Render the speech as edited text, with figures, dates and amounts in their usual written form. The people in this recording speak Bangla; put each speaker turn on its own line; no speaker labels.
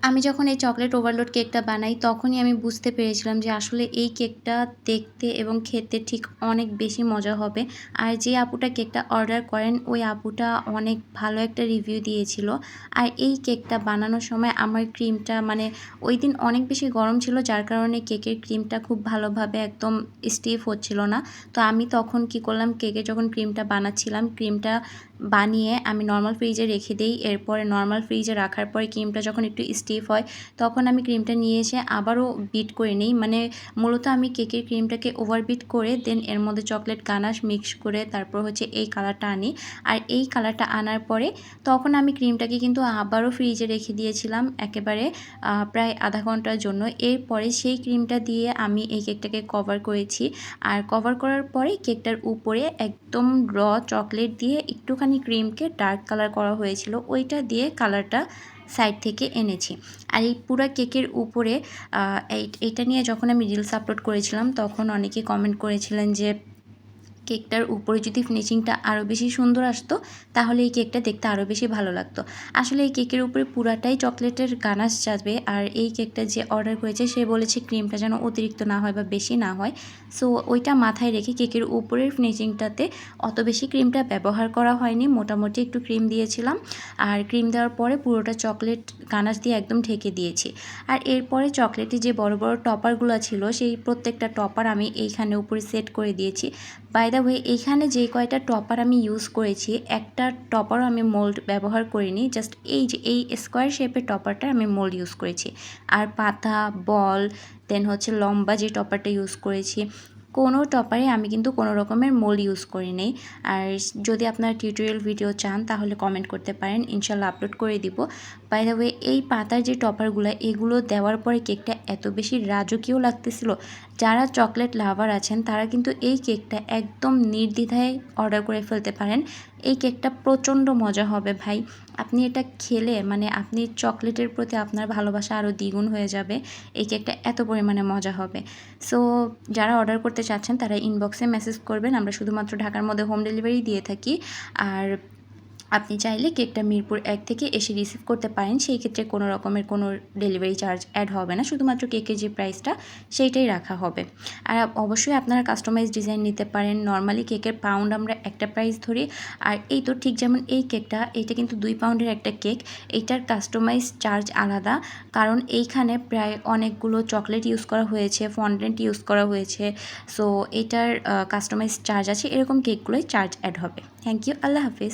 আমি যখন এই চকলেট ওভারলোড কেকটা বানাই তখনই আমি বুঝতে পেরেছিলাম যে আসলে এই কেকটা দেখতে এবং খেতে ঠিক অনেক বেশি মজা হবে। আর যে আপুটা কেকটা অর্ডার করেন ওই আপুটা অনেক ভালো একটা রিভিউ দিয়েছিল। আর এই কেকটা বানানোর সময় আমার ক্রিমটা মানে ওইদিন অনেক বেশি গরম ছিল, যার কারণে কেকের ক্রিমটা খুব ভালোভাবে একদম স্টিফ হচ্ছিল না। তো আমি তখন কি করলাম, কেকের যখন ক্রিমটা বানাচ্ছিলাম, ক্রিমটা বানিয়ে আমি নর্মাল ফ্রিজে রেখে দিই। এরপরে নর্মাল ফ্রিজে রাখার পরে ক্রিমটা যখন একটু স্টিফ হয় তখন আমি ক্রিমটা নিয়ে এসে আবারও বিট করে নিই। মানে মূলত আমি কেকের ক্রিমটাকে ওভার বিট করে দেন এর মধ্যে চকলেট গানাশ মিক্স করে তারপর হচ্ছে এই কালারটা আনি। আর এই কালারটা আনার পরে তখন আমি ক্রিমটাকে কিন্তু আবারও ফ্রিজে রেখে দিয়েছিলাম একেবারে প্রায় আধা ঘন্টার জন্য। এরপরে সেই ক্রিমটা দিয়ে আমি এই কেকটাকে কভার করেছি। আর কভার করার পরে কেকটার উপরে একদম র চকলেট দিয়ে একটুখানি ক্রিমকে ডার্ক কালার করা হয়েছিল, ওইটা দিয়ে কালারটা সাইড থেকে এনেছি। আর এই পুরা কেকের উপরে এইটা নিয়ে যখন আমি রিলস আপলোড করেছিলাম তখন অনেকে কমেন্ট করেছিলেন যে কেকটার উপরে যদি ফিনিশিংটা আরও বেশি সুন্দর আসতো তাহলে এই কেকটা দেখতে আরও বেশি ভালো লাগতো। আসলে এই কেকের উপরে পুরাটাই চকলেটের গানাশ যাবে। আর এই কেকটা যে অর্ডার করেছে সে বলেছে ক্রিমটা যেন অতিরিক্ত না হয় বা বেশি না হয়। সো ওইটা মাথায় রেখে কেকের উপরের ফিনিশিংটাতে অত বেশি ক্রিমটা ব্যবহার করা হয়নি, মোটামুটি একটু ক্রিম দিয়েছিলাম। আর ক্রিম দেওয়ার পরে পুরোটা চকলেট গানাশ দিয়ে একদম ঢেকে দিয়েছি। আর এরপরে চকলেটে যে বড় বড় টপারগুলো ছিল সেই প্রত্যেকটা টপার আমি এইখানে উপরে সেট করে দিয়েছি। বাই দ্য ওয়ে এইখানে যে কয়টা টপার আমি ইউজ করেছি একটা টপারও আমি মোল্ড ব্যবহার করিনি, জাস্ট এই যে এই স্কোয়ার শেপের টপারটা আমি মোল্ড ইউজ করেছি। আর পাতা বল দেন হচ্ছে লম্বা যে টপারটা ইউজ করেছি, কোনো টপারে আমি কিন্তু কোনো রকমের মোল্ড ইউজ করি নেই। আর যদি আপনারা টিউটোরিয়াল ভিডিও চান তাহলে কমেন্ট করতে পারেন, ইনশাল্লাহ আপলোড করে দিব। বাই দ্য ওয়ে এই পাতার যে টপারগুলো এগুলো দেওয়ার পরে কেকটা এত বেশি রাজকীয় লাগতেছিল, যারা চকলেট লাভার আছেন তারা কিন্তু এই কেকটা একদম নির্দ্বিধায় অর্ডার করে ফেলতে পারেন। এই কেকটা প্রচণ্ড মজা হবে ভাই, আপনি এটা খেলে মানে আপনি চকলেটের প্রতি আপনার ভালোবাসা আরও দ্বিগুণ হয়ে যাবে। এই কেকটা এত পরিমাণে মজা হবে। সো যারা অর্ডার করতে চাচ্ছেন তারা ইনবক্সে মেসেজ করবেন, আমরা শুধুমাত্র ঢাকার মধ্যে হোম ডেলিভারি দিয়ে থাকি। আর আপনি চাইলে কেকটা মিরপুর 1 থেকে এসে রিসিভ করতে পারেন, সেই ক্ষেত্রে কোনো রকমের কোনো ডেলিভারি চার্জ অ্যাড হবে না, শুধুমাত্র কেকের যে প্রাইসটা সেইটাই রাখা হবে। আর অবশ্যই আপনারা কাস্টমাইজ ডিজাইন নিতে পারেন। নর্মালি কেকের পাউন্ড আমরা একটা প্রাইস ধরি, আর এই তো ঠিক যেমন এই কেকটা, এইটা কিন্তু 2 পাউন্ডের একটা কেক, এইটার কাস্টমাইজ চার্জ আলাদা, কারণ এইখানে প্রায় অনেকগুলো চকলেট ইউজ করা হয়েছে, ফন্ডেন্ট ইউজ করা হয়েছে। সো এইটার কাস্টমাইজ চার্জ আছে, এরকম কেকগুলোই চার্জ অ্যাড হবে। থ্যাংক ইউ, আল্লাহ হাফিজ।